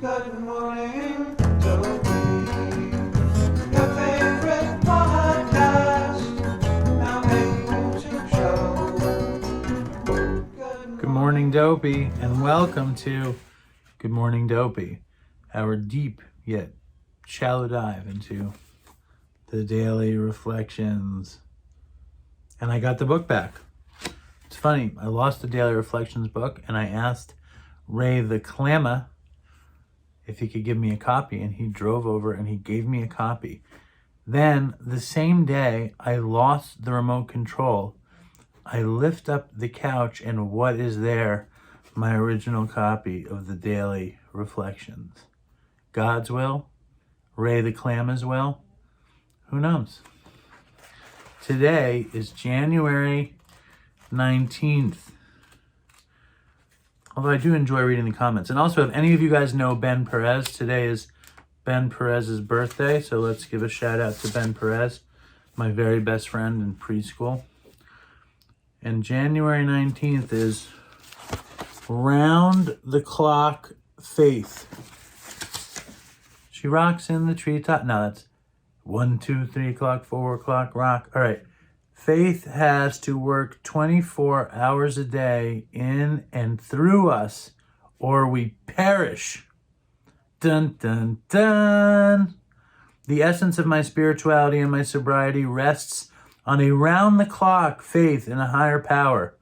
Good morning, Dopey. Your favorite podcast. Now a YouTube show. Good morning, Dopey, and welcome to Good Morning, Dopey, our deep yet shallow dive into the daily reflections. And I got the book back. It's funny, I lost the Daily Reflections book, and I asked Ray the Clamma if he could give me a copy, and he drove over and he gave me a copy. Then, the same day I lost the remote control, I lift up the couch, and what is there? My original copy of the Daily Reflections. God's will? Ray the Clamma's will? Who knows? Today is January 19th. Although I do enjoy reading the comments. And also, if any of you guys know Ben Perez, today is Ben Perez's birthday. So let's give a shout out to Ben Perez, my very best friend in preschool. And January 19th is Round the Clock Faith. She rocks in the treetop. No, that's 1, 2, 3 o'clock, 4 o'clock, rock. All right. Faith has to work 24 hours a day in and through us, or we perish. Dun, dun, dun. The essence of my spirituality and my sobriety rests on a round-the-clock faith in a higher power.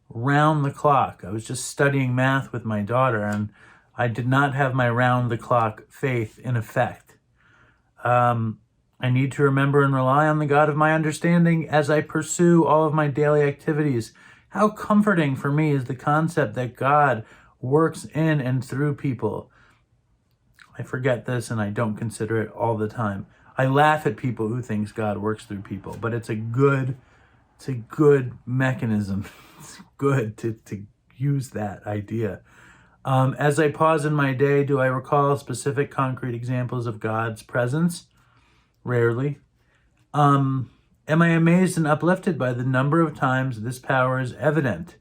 Round the clock. I was just studying math with my daughter, and I did not have my round-the-clock faith in effect. I need to remember and rely on the God of my understanding as I pursue all of my daily activities. How comforting for me is the concept that God works in and through people. I forget this and I don't consider it all the time. I laugh at people who think God works through people, but it's a good mechanism. It's good to use that idea. As I pause in my day, do I recall specific concrete examples of God's presence? Rarely. Am I amazed and uplifted by the number of times this power is evident?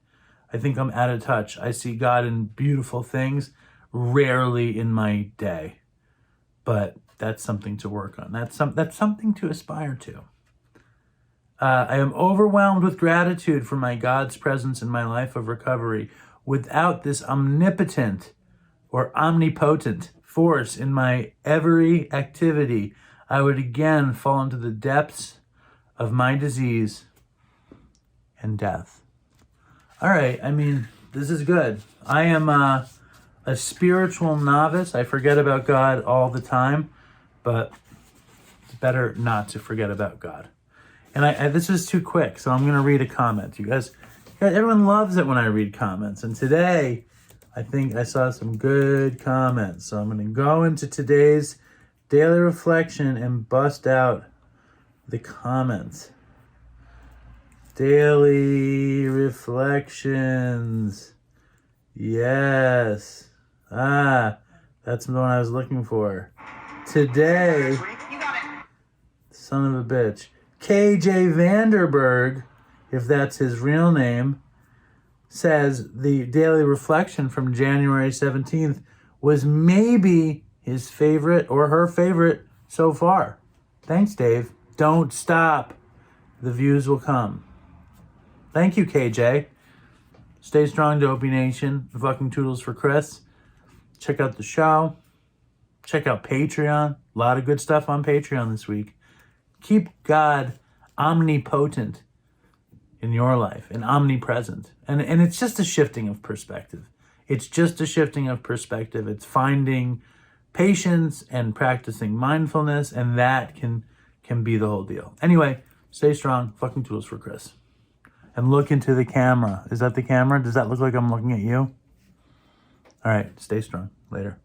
I think I'm out of touch. I see God in beautiful things, rarely in my day. But that's something to work on. That's something to aspire to. I am overwhelmed with gratitude for my God's presence in my life of recovery. Without this omnipotent or omnipotent force in my every activity, I would again fall into the depths of my disease and death. All right, I mean, this is good. I am a spiritual novice. I forget about God all the time, but it's better not to forget about God. And this is too quick, so I'm going to read a comment. You guys, everyone loves it when I read comments. And today, I think I saw some good comments. So I'm going to go into today's daily reflection and bust out the comments. Daily reflections. Yes. That's the one I was looking for. Today, son of a bitch, KJ Vanderberg, if that's his real name, says the daily reflection from January 17th was maybe his favorite or her favorite so far. Thanks, Dave. Don't stop. The views will come. Thank you, KJ. Stay strong, Dopey Nation. Fucking toodles for Chris. Check out the show. Check out Patreon. A lot of good stuff on Patreon this week. Keep God omnipotent in your life and omnipresent. And it's just a shifting of perspective. It's just a shifting of perspective. It's finding patience and practicing mindfulness, and that can be the whole deal. Anyway, stay strong. Fucking tools for Chris. And look into the camera. Is that the camera? Does that look like I'm looking at you? All right, stay strong. Later.